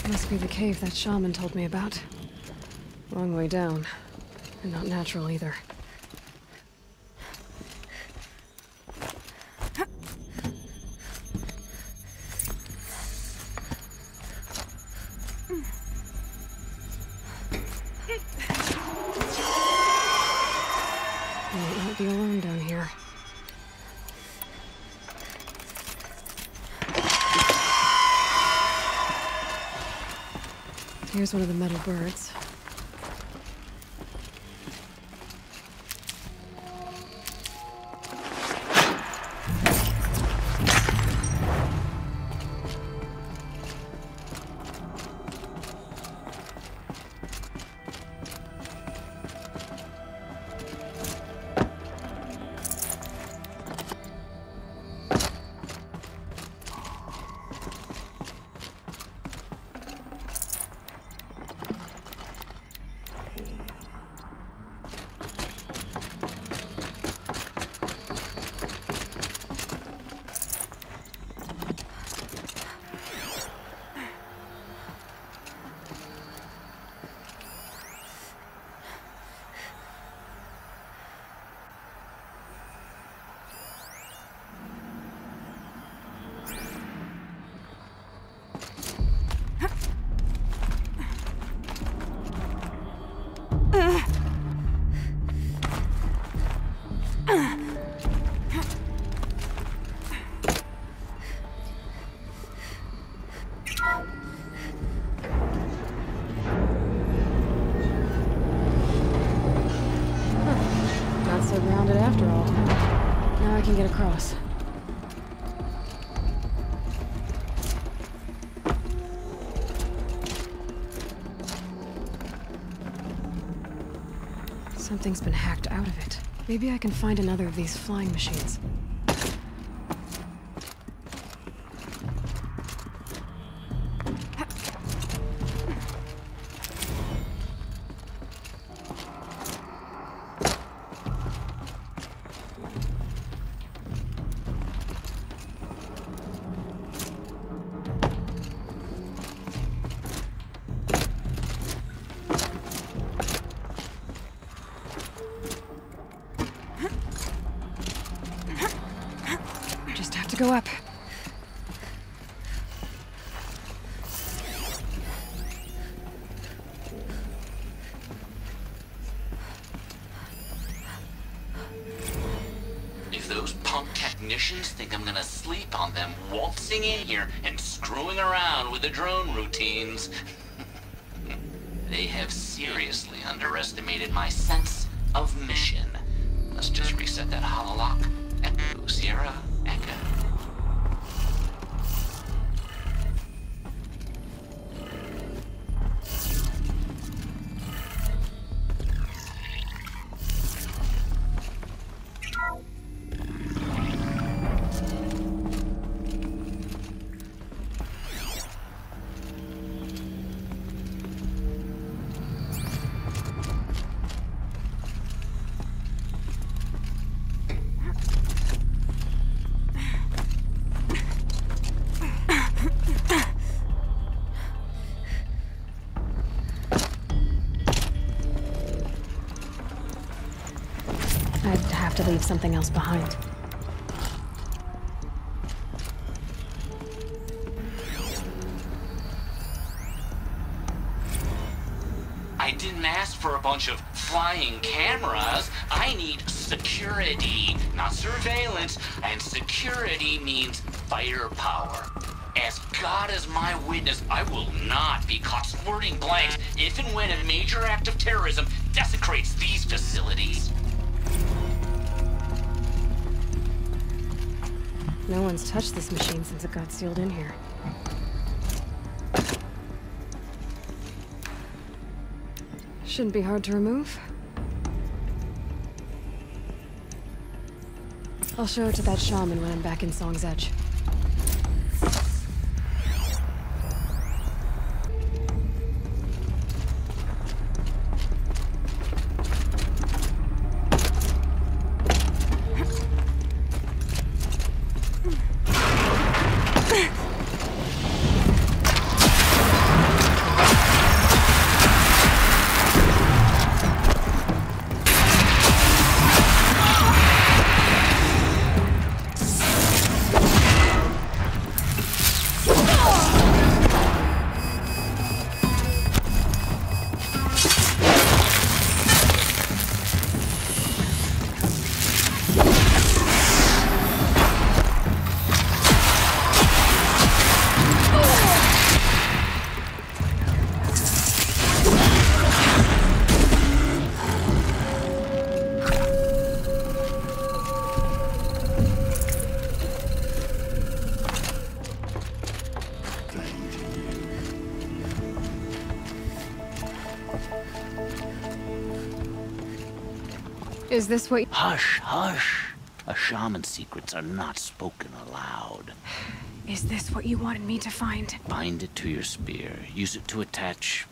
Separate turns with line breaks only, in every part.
Must be the cave that shaman told me about. Long way down. And not natural either. I might not be alone down here. Here's one of the metal birds. Not so grounded after all. Now I can get across. Something's been hacked out of it. Maybe I can find another of these flying machines. Go up.
If those punk technicians think I'm gonna sleep on them waltzing in here and screwing around with the drone routines, they have seriously underestimated my sense of mission. Let's just reset that hololock. Echo, Sierra, Echo. I'd have to leave something else behind. I didn't ask for a bunch of flying cameras. I need security, not surveillance. And security means firepower. As God is my witness, I will not be caught squirting blanks if and when a major act of terrorism desecrates these facilities.
No one's touched this machine since it got sealed in here. Shouldn't be hard to remove. I'll show it to that shaman when I'm back in Song's Edge. Is this what...
Hush, hush. A shaman's secrets are not spoken aloud.
Is this what you wanted me to find?
Bind it to your spear. Use it to attach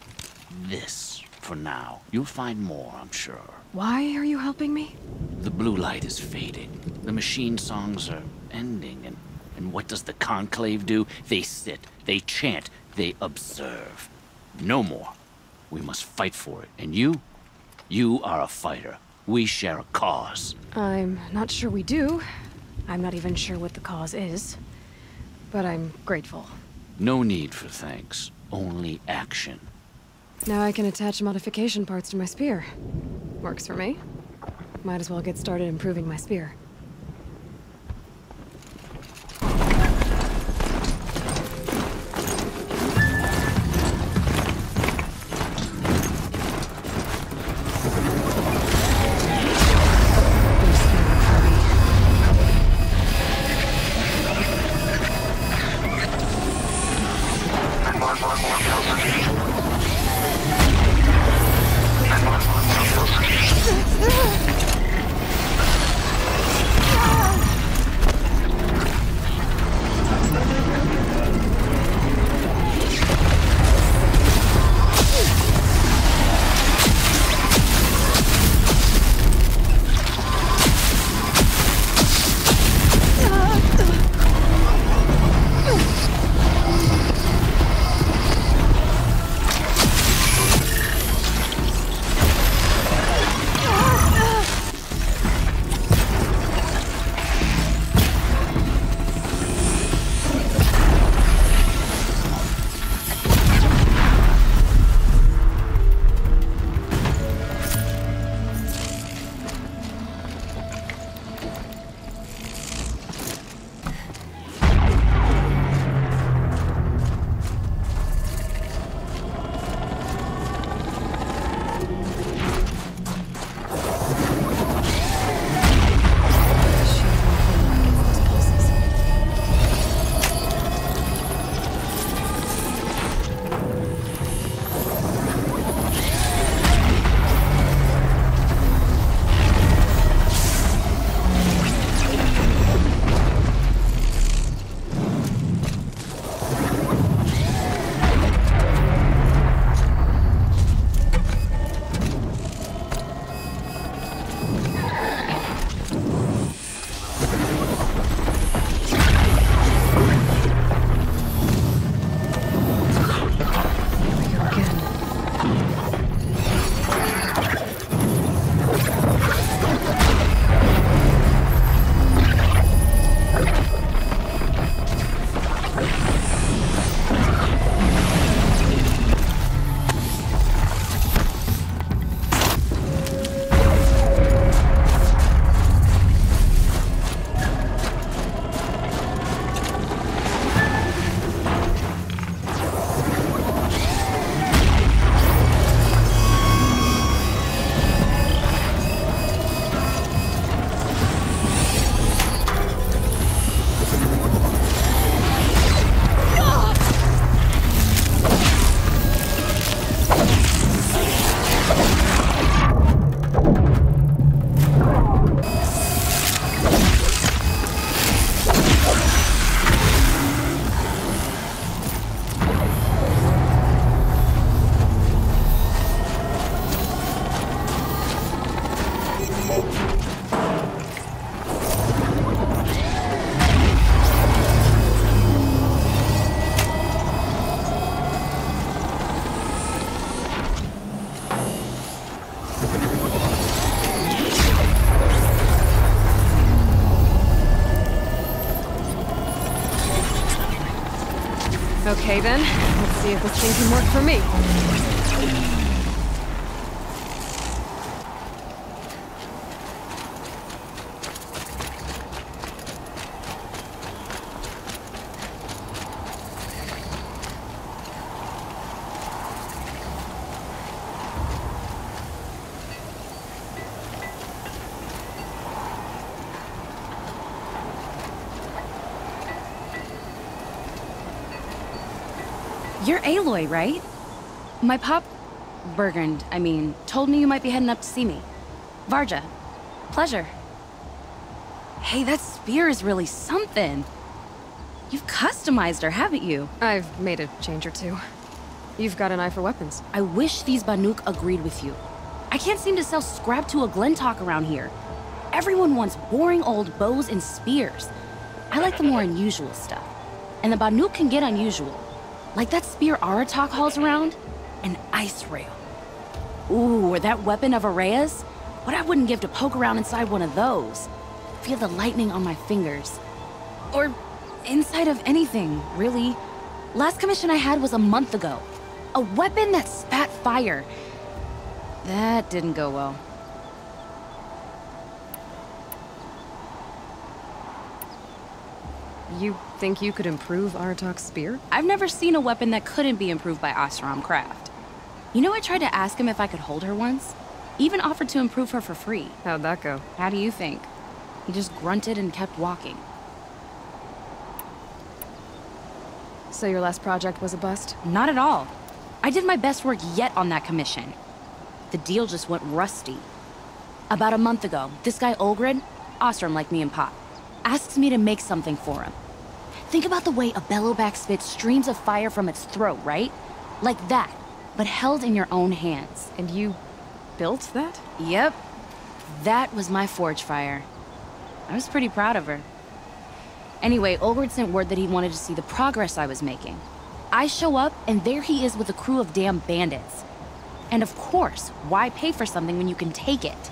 this for now. You'll find more, I'm sure.
Why are you helping me?
The blue light is fading. The machine songs are ending, and what does the Conclave do? They sit, they chant, they observe. No more. We must fight for it. And you are a fighter. We share a cause.
I'm not sure we do. I'm not even sure what the cause is. But I'm grateful.
No need for thanks. Only action.
Now I can attach modification parts to my spear. Works for me. Might as well get started improving my spear. Okay then, let's see if this thing can work for me.
You're Aloy, right? My pop... Bergund, I mean, told me you might be heading up to see me. Varja. Pleasure. Hey, that spear is really something. You've customized her, haven't you?
I've made a change or two. You've got an eye for weapons.
I wish these Banuk agreed with you. I can't seem to sell scrap to a Glentalk around here. Everyone wants boring old bows and spears. I like the more unusual stuff. And the Banuk can get unusual. Like that spear Aratak hauls around. An ice rail. Ooh, or that weapon of Araya's? What I wouldn't give to poke around inside one of those. Feel the lightning on my fingers. Or inside of anything, really. Last commission I had was a month ago. A weapon that spat fire. That didn't go well.
You think you could improve Aratak's spear?
I've never seen a weapon that couldn't be improved by Oseram craft. You know, I tried to ask him if I could hold her once. Even offered to improve her for free.
How'd that go?
How do you think? He just grunted and kept walking.
So your last project was a bust?
Not at all. I did my best work yet on that commission. The deal just went rusty. About a month ago, this guy Olgrid, Oseram like me and Pop, asks me to make something for him. Think about the way a bellowback spits streams of fire from its throat, right? Like that, but held in your own hands.
And you built that?
Yep. That was my forge fire. I was pretty proud of her. Anyway, Olgrid sent word that he wanted to see the progress I was making. I show up, and there he is with a crew of damn bandits. And of course, why pay for something when you can take it?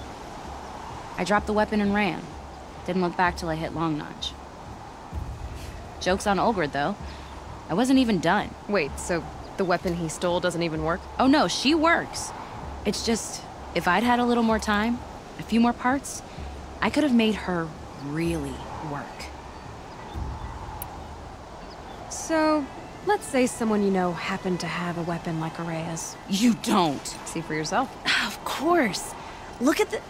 I dropped the weapon and ran. Didn't look back till I hit Long Notch. Joke's on Olgrid, though. I wasn't even done.
Wait, so the weapon he stole doesn't even work?
Oh no, she works. It's just, if I'd had a little more time, a few more parts, I could have made her really work.
So, let's say someone you know happened to have a weapon like Araya's.
You don't.
See for yourself.
Of course. Look at the...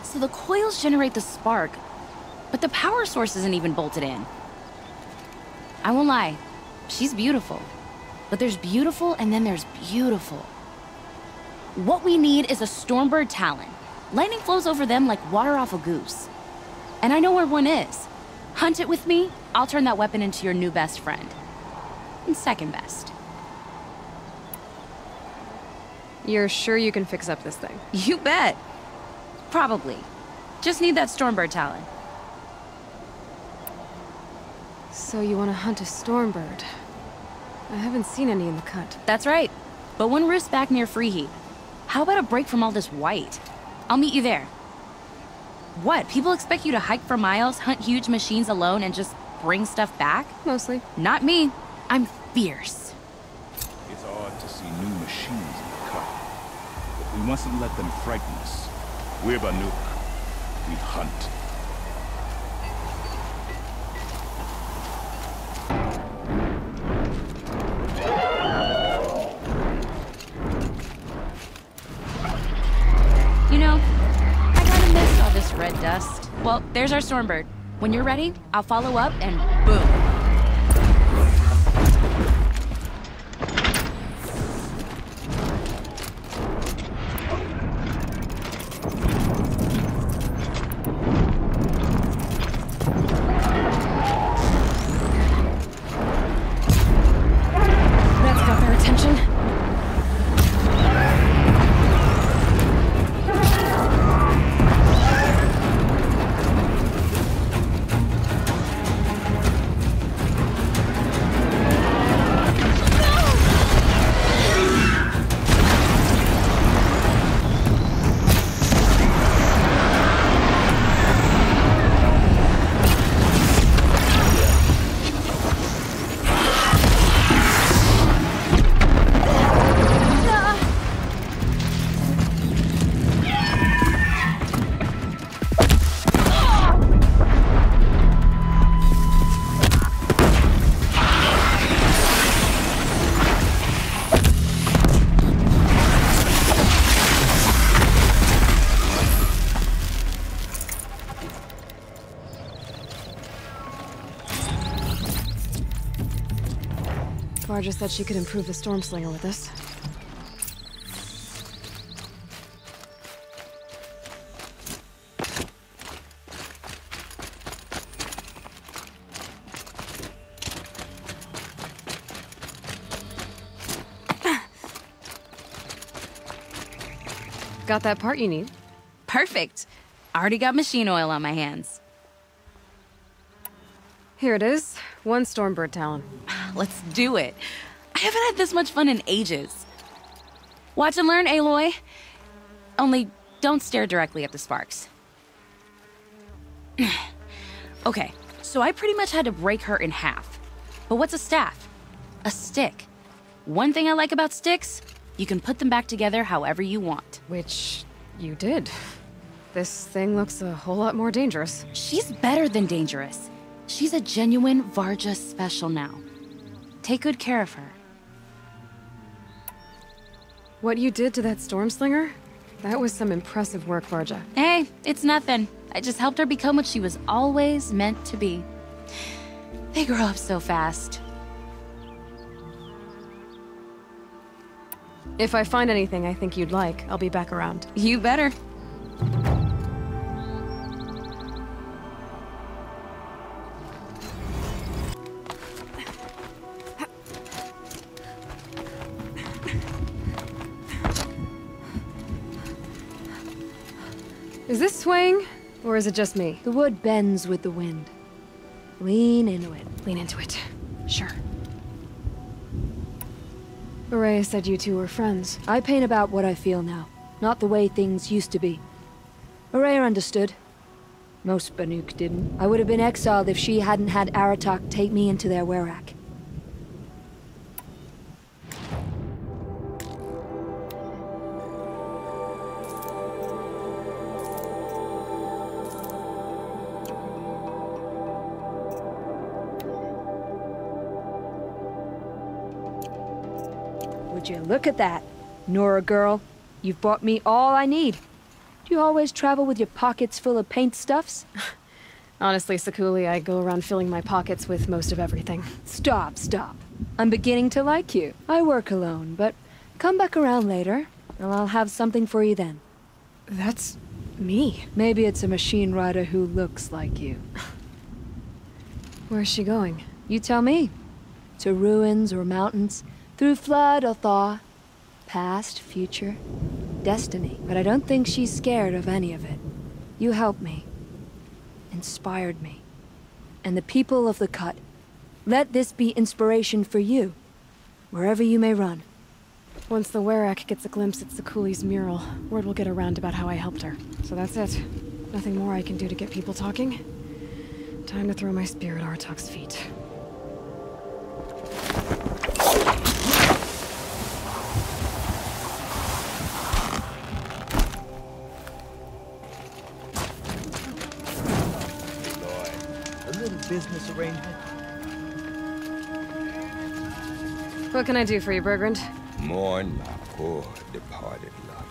So the coils generate the spark, but the power source isn't even bolted in. I won't lie, she's beautiful. But there's beautiful and then there's beautiful. What we need is a Stormbird Talon. Lightning flows over them like water off a goose. And I know where one is. Hunt it with me, I'll turn that weapon into your new best friend. And second best.
You're sure you can fix up this thing?
You bet. Probably. Just need that Stormbird Talon.
So you want to hunt a Stormbird? I haven't seen any in the cut.
That's right. But one roosts back near Freeheat. How about a break from all this white? I'll meet you there. What? People expect you to hike for miles, hunt huge machines alone, and just bring stuff back?
Mostly.
Not me. I'm fierce.
It's odd to see new machines in the cut. But we mustn't let them frighten us. We're Banuk. We hunt.
You know, I kinda missed all this red dust. Well, there's our Stormbird. When you're ready, I'll follow up and boom.
That's got their attention. Varja said she could improve the Stormslinger with this. got that part you need.
Perfect. Already got machine oil on my hands.
Here it is. 1 Stormbird talon.
Let's do it. I haven't had this much fun in ages. Watch and learn, Aloy. Only don't stare directly at the sparks. Okay, so I pretty much had to break her in half. But what's a staff? A stick. One thing I like about sticks, you can put them back together however you want.
Which you did. This thing looks a whole lot more dangerous.
She's better than dangerous. She's a genuine Varja special now. Take good care of her.
What you did to that Stormslinger? That was some impressive work, Varja.
Hey, it's nothing. I just helped her become what she was always meant to be. They grow up so fast.
If I find anything I think you'd like, I'll be back around.
You better.
Is this swaying, or is it just me?
The wood bends with the wind. Lean into it.
Lean into it. Sure. Araya said you two were friends.
I paint about what I feel now, not the way things used to be. Araya understood. Most Banuk didn't. I would have been exiled if she hadn't had Aratak take me into their werak. Would you look at that, Nora girl? You've bought me all I need. Do you always travel with your pockets full of paint stuffs?
Honestly, Sakuli, I go around filling my pockets with most of everything.
Stop. I'm beginning to like you. I work alone, but come back around later, and I'll have something for you then.
That's me.
Maybe it's a machine rider who looks like you.
Where's she going?
You tell me. To ruins or mountains, through flood or thaw. Past, future, destiny. But I don't think she's scared of any of it. You helped me. Inspired me. And the people of the Cut. Let this be inspiration for you, wherever you may run.
Once the werak gets a glimpse at Sakuli's mural, word will get around about how I helped her. So that's it. Nothing more I can do to get people talking. Time to throw my spear at Artak's feet.
Business arrangement?
What can I do for you, Bergrand?
Mourn my poor departed luck.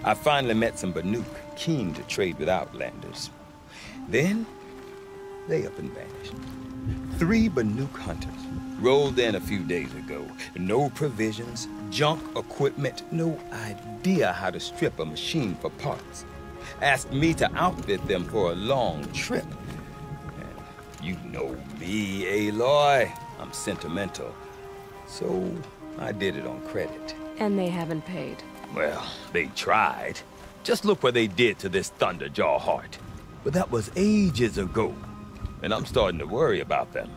I finally met some Banuk keen to trade with Outlanders. Then, they up and vanished. 3 Banuk hunters rolled in a few days ago. No provisions, junk equipment, no idea how to strip a machine for parts. Asked me to outfit them for a long trip. You know me, Aloy. I'm sentimental. So, I did it on credit.
And they haven't paid.
Well, they tried. Just look what they did to this Thunderjaw heart. But that was ages ago. And I'm starting to worry about them.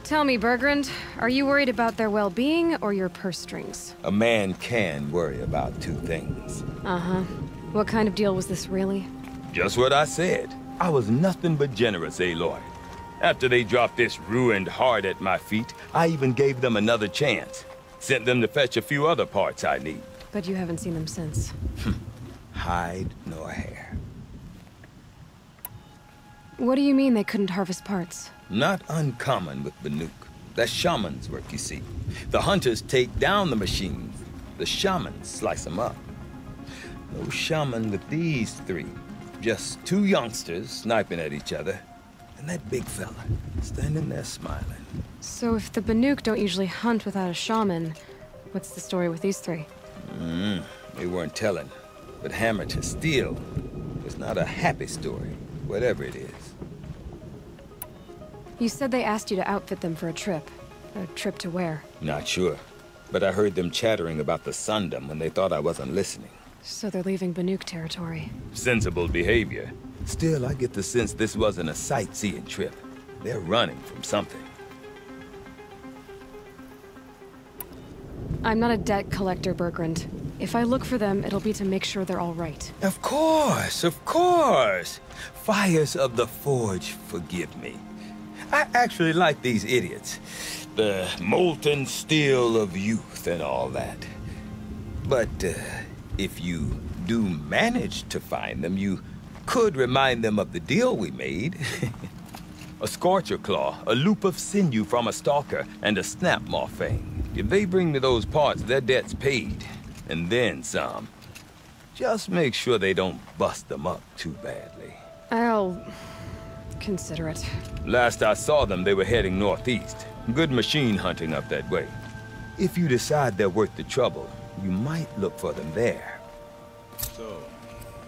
Tell me, Bergrand, are you worried about their well-being or your purse strings?
A man can worry about 2 things.
Uh-huh. What kind of deal was this, really?
Just what I said. I was nothing but generous, Aloy. After they dropped this ruined heart at my feet, I even gave them another chance. Sent them to fetch a few other parts I need.
But you haven't seen them since.
Hide nor hair.
What do you mean they couldn't harvest parts?
Not uncommon with Banuk. That's shaman's work, you see. The hunters take down the machines. The shamans slice them up. No shaman with these 3. Just 2 youngsters sniping at each other. And that big fella, standing there smiling.
So if the Banuk don't usually hunt without a shaman, what's the story with these 3?
They weren't telling. But hammer to steel was not a happy story, whatever it is.
You said they asked you to outfit them for a trip. A trip to where?
Not sure. but I heard them chattering about the Sundom when they thought I wasn't listening.
So they're leaving Banuk territory.
Sensible behavior. Still, I get the sense this wasn't a sightseeing trip. They're running from something.
I'm not a debt collector, Bergrand. If I look for them, it'll be to make sure they're all right.
Of course, of course. Fires of the Forge, forgive me. I actually like these idiots. The molten steel of youth and all that. But if you do manage to find them, you could remind them of the deal we made. A Scorcher Claw, a loop of sinew from a stalker, and a snap morphine. If they bring me those parts, their debt's paid. And then some. Just make sure they don't bust them up too badly.
I'll consider it.
Last I saw them, they were heading northeast. Good machine hunting up that way. If you decide they're worth the trouble, you might look for them there.
So,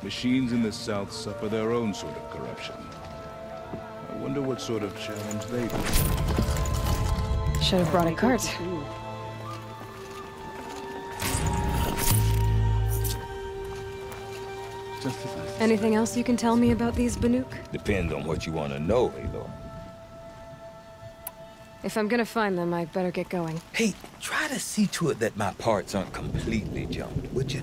machines in the south suffer their own sort of corruption. I wonder what sort of challenge they face.
Should have brought a cart. Anything else you can tell me about these Banuk?
Depends on what you want to know, Aloy.
If I'm gonna find them, I better get going.
Hey, try to see to it that my parts aren't completely jumped, would you?